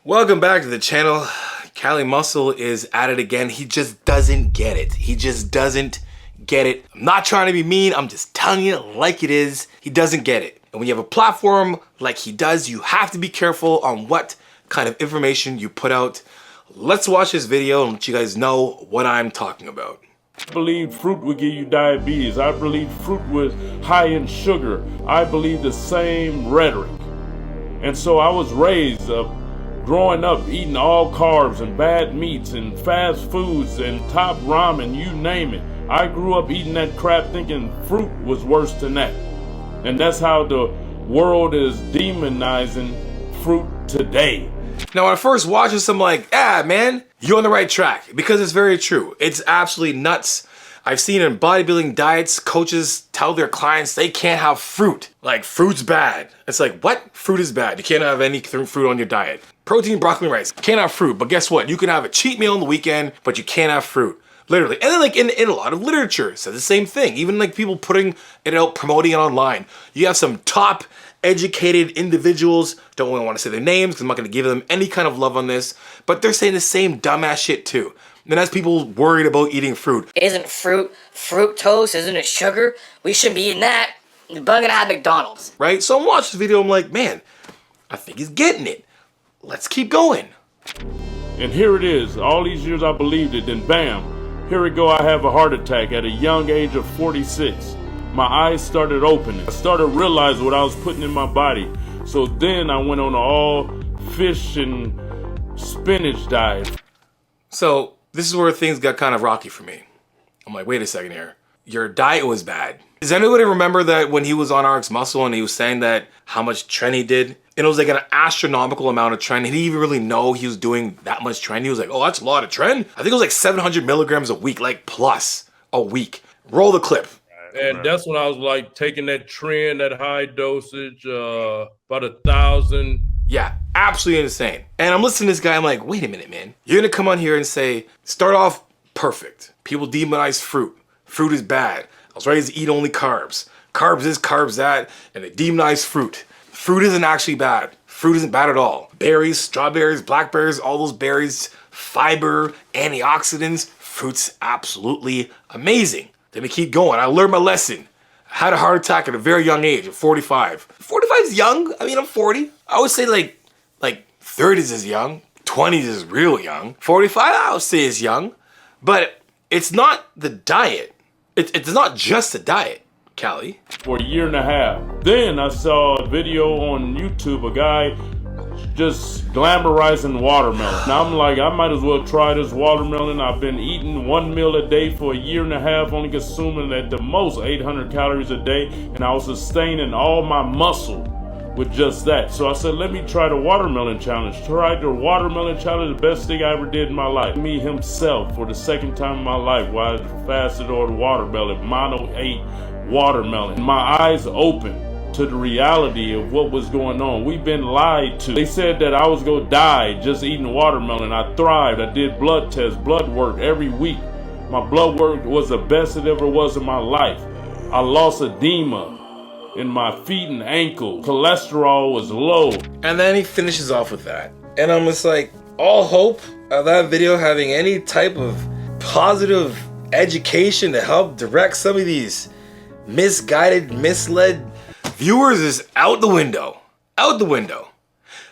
Welcome back to the channel. Cali Muscle is at it again. He just doesn't get it. He just doesn't get it. I'm not trying to be mean. I'm just telling you like it is. He doesn't get it. And when you have a platform like he does, you have to be careful on what kind of information you put out. Let's watch this video and let you guys know what I'm talking about. I believe fruit would give you diabetes. I believe fruit was high in sugar. I believe the same rhetoric. And so I was raised growing up eating all carbs and bad meats and fast foods and top ramen, you name it. I grew up eating that crap thinking fruit was worse than that. And that's how the world is demonizing fruit today. Now, when I first watched this, I'm like, man, you're on the right track, because it's very true. It's absolutely nuts. I've seen in bodybuilding diets, coaches tell their clients they can't have fruit. Like, fruit's bad. It's like, what? Fruit is bad. You can't have any fruit on your diet. Protein, broccoli, rice. Can't have fruit. But guess what? You can have a cheat meal on the weekend, but you can't have fruit. Literally. And then like in a lot of literature, it says the same thing. Even like people putting it out, promoting it online. You have some top educated individuals, don't really want to say their names because I'm not going to give them any kind of love on this, but they're saying the same dumbass shit too. And that's people worried about eating fruit. Isn't fruit fructose? Isn't it sugar? We shouldn't be eating that. We're gonna have McDonald's. Right? So I'm watching this video, I'm like, man, I think he's getting it. Let's keep going. And here it is. All these years I believed it, then bam, here we go. I have a heart attack at a young age of 46. My eyes started opening. I started realizing what I was putting in my body. So then I went on an all fish and spinach diet. So this is where things got kind of rocky for me. I'm like, wait a second here. Your diet was bad. Does anybody remember that when he was on RX Muscle and he was saying that how much tren he did? And it was like an astronomical amount of tren. He didn't even really know he was doing that much tren. He was like, oh, that's a lot of tren. I think it was like 700 milligrams a week, like plus a week. Roll the clip. And that's when I was like taking that trend, that high dosage, about 1,000. Yeah, absolutely insane. And I'm listening to this guy, I'm like, wait a minute, man. You're gonna come on here and say, start off perfect. People demonize fruit. Fruit is bad. I was raised to eat only carbs. Carbs this, carbs that, and they demonize fruit. Fruit isn't actually bad. Fruit isn't bad at all. Berries, strawberries, blackberries, all those berries, fiber, antioxidants, fruit's absolutely amazing. Then we keep going. I learned my lesson. I had a heart attack at a very young age, at 45. 45 is young. I mean, I'm 40. I would say like 30s is young. 20s is real young. 45, I would say is young. But it's not the diet. It's not just the diet, Cali. For a year and a half. Then I saw a video on YouTube, a guy just glamorizing watermelon. Now I'm like, I might as well try this watermelon. I've been eating one meal a day for a year and a half, only consuming at the most 800 calories a day, and I was sustaining all my muscle with just that. So I said, let me try the watermelon challenge. Tried the watermelon challenge, the best thing I ever did in my life. Me himself, for the second time in my life, while I fasted on watermelon, mono ate watermelon. My eyes opened to the reality of what was going on. We've been lied to. They said that I was gonna die just eating watermelon. I thrived. I did blood tests, blood work every week. My blood work was the best it ever was in my life. I lost edema in my feet and ankle. Cholesterol was low. And then he finishes off with that. And I'm just like, all hope of that video having any type of positive education to help direct some of these misguided, misled viewers is out the window. Out the window.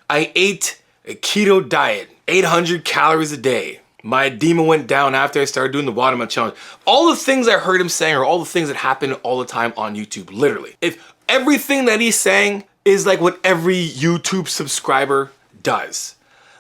I ate a keto diet, 800 calories a day. My edema went down after I started doing the watermelon challenge. All the things I heard him saying are all the things that happen all the time on YouTube, literally. If everything that he's saying is like what every YouTube subscriber does.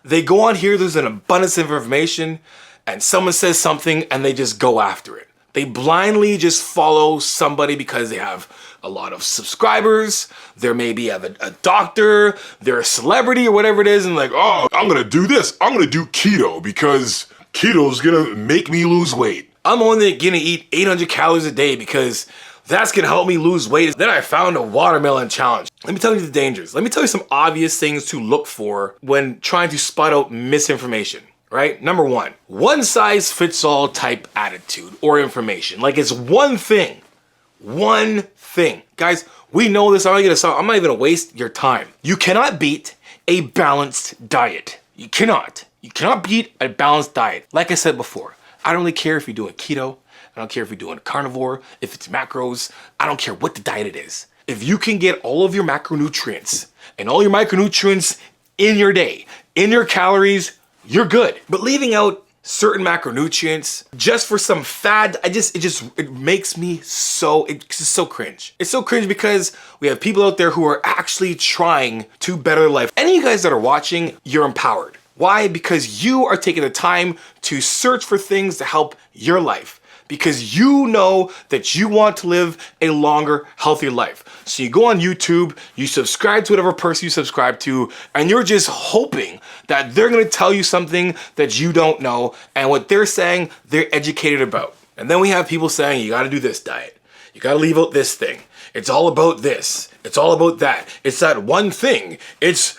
They go on here, there's an abundance of information, and someone says something and they just go after it. They blindly just follow somebody because they have a lot of subscribers. There maybe have a doctor, they're a celebrity or whatever it is, and like, oh, I'm gonna do this. I'm gonna do keto because keto's gonna make me lose weight. I'm only gonna eat 800 calories a day because that's gonna help me lose weight. Then I found a watermelon challenge. Let me tell you the dangers. Let me tell you some obvious things to look for when trying to spot out misinformation. Right? Number one size fits all type attitude or information. Like it's one thing. One thing. Guys, we know this. I'm not even gonna waste your time. You cannot beat a balanced diet. You cannot. You cannot beat a balanced diet. Like I said before, I don't really care if you're doing keto. I don't care if you're doing carnivore, if it's macros. I don't care what the diet it is. If you can get all of your macronutrients and all your micronutrients in your day, in your calories, you're good. But leaving out certain macronutrients just for some fad, it makes me so, it's just so cringe. It's so cringe because we have people out there who are actually trying to better life. Any of you guys that are watching, you're empowered. Why? Because you are taking the time to search for things to help your life. Because you know that you want to live a longer, healthier life. So you go on YouTube, you subscribe to whatever person you subscribe to, and you're just hoping that they're gonna tell you something that you don't know, and what they're saying, they're educated about. And then we have people saying, you gotta do this diet. You gotta leave out this thing. It's all about this. It's all about that. It's that one thing. It's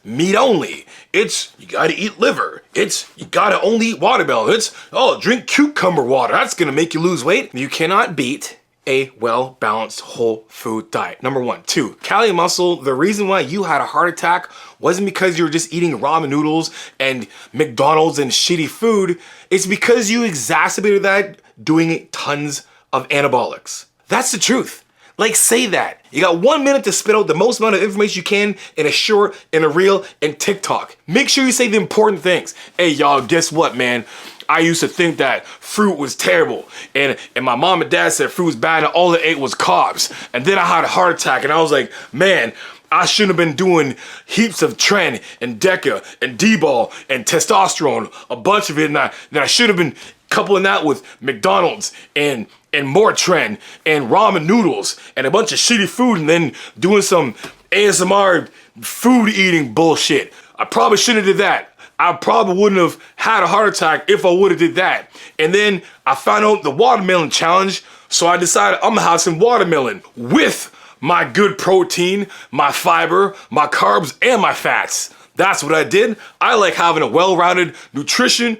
meat only. It's, you gotta eat liver. It's, you gotta only eat watermelon. It's, oh, drink cucumber water. That's gonna make you lose weight. You cannot beat a well-balanced whole food diet. Number one. Two, Cali Muscle, the reason why you had a heart attack wasn't because you were just eating ramen noodles and McDonald's and shitty food. It's because you exacerbated that doing tons of anabolics. That's the truth. Like, say that. You got 1 minute to spit out the most amount of information you can in a short, in a reel, and TikTok. Make sure you say the important things. Hey, y'all, guess what, man? I used to think that fruit was terrible. And my mom and dad said fruit was bad and all they ate was carbs. And then I had a heart attack and I was like, man, I shouldn't have been doing heaps of Tren and Deca and D-ball and testosterone, a bunch of it. And I should have been coupling that with McDonald's and more Tren and ramen noodles and a bunch of shitty food and then doing some ASMR food eating bullshit. I probably shouldn't have did that. I probably wouldn't have had a heart attack if I would have did that. And then I found out the watermelon challenge, so I decided I'm gonna have some watermelon with my good protein, my fiber, my carbs, and my fats. That's what I did. I like having a well-rounded nutrition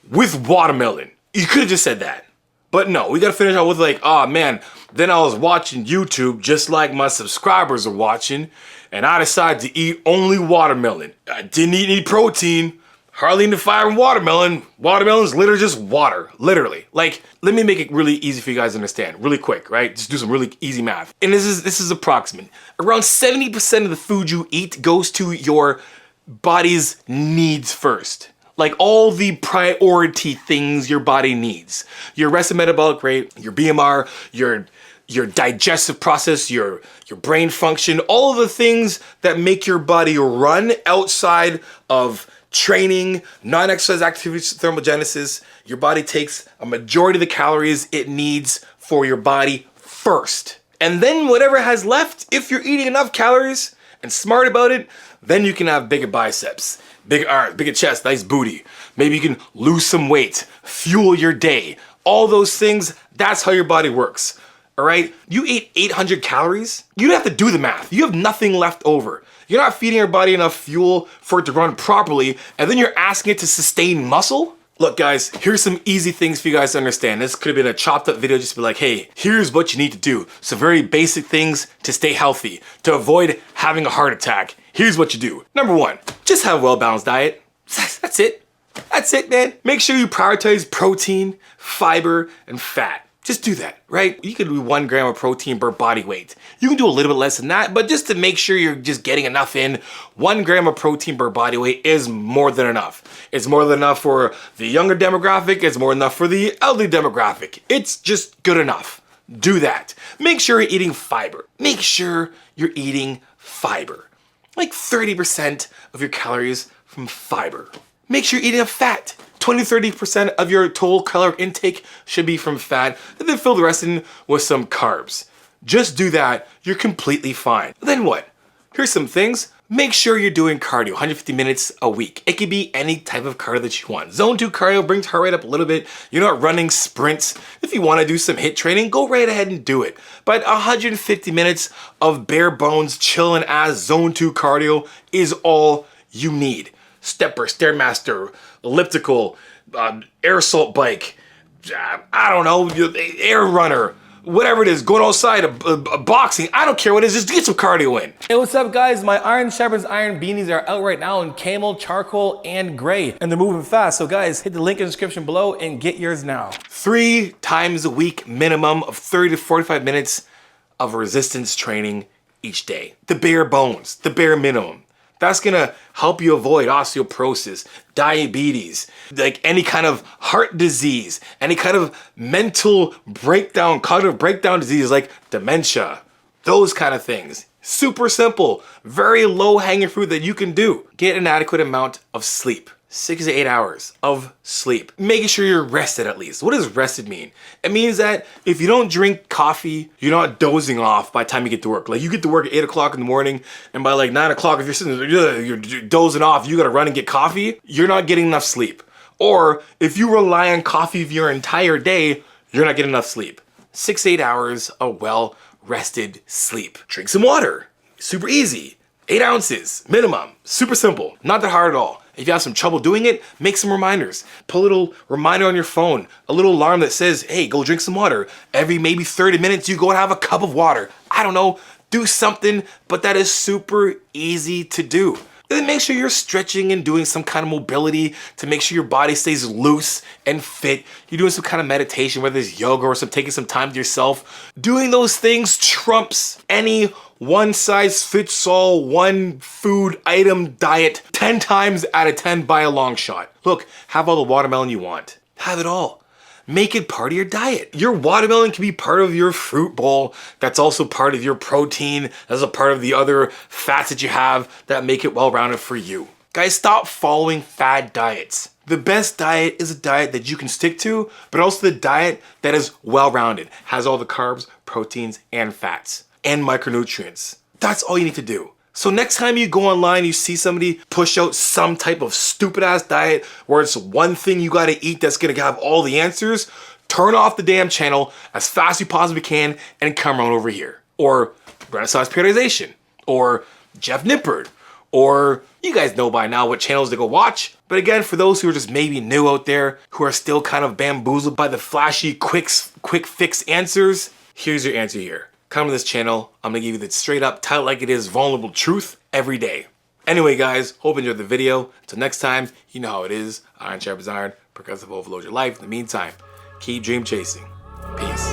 with watermelon. You could have just said that. But no, we gotta finish out with like, oh man, then I was watching YouTube just like my subscribers are watching, and I decided to eat only watermelon. I didn't eat any protein, hardly any fiber in watermelon. Watermelon's literally just water, literally. Like, let me make it really easy for you guys to understand, really quick, right? Just do some really easy math. And this is approximate. Around 70% of the food you eat goes to your body's needs first. Like all the priority things your body needs. Your resting metabolic rate, your BMR, your digestive process, your brain function, all of the things that make your body run outside of training, non-exercise activities, thermogenesis. Your body takes a majority of the calories it needs for your body first. And then whatever has left, if you're eating enough calories and smart about it, then you can have bigger biceps, big arms, bigger chest, nice booty. Maybe you can lose some weight, fuel your day. All those things, that's how your body works. All right? You eat 800 calories, you don't have to do the math. You have nothing left over. You're not feeding your body enough fuel for it to run properly, and then you're asking it to sustain muscle? Look guys, here's some easy things for you guys to understand. This could have been a chopped up video just to be like, hey, here's what you need to do. Some very basic things to stay healthy, to avoid having a heart attack. Here's what you do. Number one, just have a well-balanced diet. That's it. That's it, man. Make sure you prioritize protein, fiber, and fat. Just do that, right? You can do 1 gram of protein per body weight. You can do a little bit less than that, but just to make sure you're just getting enough in, 1 gram of protein per body weight is more than enough. It's more than enough for the younger demographic. It's more than enough for the elderly demographic. It's just good enough. Do that. Make sure you're eating fiber. Make sure you're eating fiber. Like 30% of your calories from fiber. Make sure you're eating a fat. 20-30% of your total caloric intake should be from fat, and then fill the rest in with some carbs. Just do that, you're completely fine. Then what? Here's some things. Make sure you're doing cardio, 150 minutes a week. It could be any type of cardio that you want. Zone 2 cardio brings heart rate up a little bit. You're not running sprints. If you want to do some HIIT training, go right ahead and do it. But 150 minutes of bare bones chilling as Zone 2 cardio is all you need. Stepper, Stairmaster, elliptical, air assault bike, I don't know, air runner, whatever it is, going outside, boxing, I don't care what it is, just get some cardio in. Hey, what's up guys? My Iron Sharpens Iron beanies are out right now in camel, charcoal, and gray, and they're moving fast. So guys, hit the link in the description below and get yours now. 3 times a week minimum of 30 to 45 minutes of resistance training each day. The bare bones, the bare minimum. That's gonna help you avoid osteoporosis, diabetes, like any kind of heart disease, any kind of mental breakdown, cognitive breakdown disease like dementia, those kind of things. Super simple, very low hanging fruit that you can do. Get an adequate amount of sleep. 6 to 8 hours of sleep. Making sure you're rested at least. What does rested mean? It means that if you don't drink coffee, you're not dozing off by the time you get to work. Like you get to work at 8 o'clock in the morning, and by like 9 o'clock, if you're sitting there, you're dozing off, you gotta run and get coffee, you're not getting enough sleep. Or if you rely on coffee for your entire day, you're not getting enough sleep. 6 to 8 hours of well-rested sleep. Drink some water. Super easy. 8 ounces, minimum. Super simple. Not that hard at all. If you have some trouble doing it, make some reminders. Put a little reminder on your phone, a little alarm that says, hey, go drink some water. Every maybe 30 minutes, you go and have a cup of water. I don't know, do something, but that is super easy to do. Then make sure you're stretching and doing some kind of mobility to make sure your body stays loose and fit. You're doing some kind of meditation, whether it's yoga or taking some time to yourself. Doing those things trumps any one-size-fits-all, one food item diet 10 times out of 10 by a long shot. Look, have all the watermelon you want. Have it all. Make it part of your diet. Your watermelon can be part of your fruit bowl. That's also part of your protein. That's a part of the other fats that you have that make it well-rounded for you. Guys, stop following fad diets. The best diet is a diet that you can stick to, but also the diet that is well-rounded, has all the carbs, proteins, and fats, and micronutrients. That's all you need to do. So next time you go online, you see somebody push out some type of stupid ass diet where it's one thing you gotta eat that's gonna have all the answers, turn off the damn channel as fast as you possibly can and come on over here. Or Renaissance Periodization, or Jeff Nippard, or you guys know by now what channels to go watch. But again, for those who are just maybe new out there, who are still kind of bamboozled by the flashy, quick fix answers, here's your answer here. Come to this channel, I'm gonna give you the straight up, tell it like it is, vulnerable truth every day. Anyway guys, hope you enjoyed the video. Until next time, you know how it is. Iron sharpens iron, progressive overload your life. In the meantime, keep dream chasing. Peace.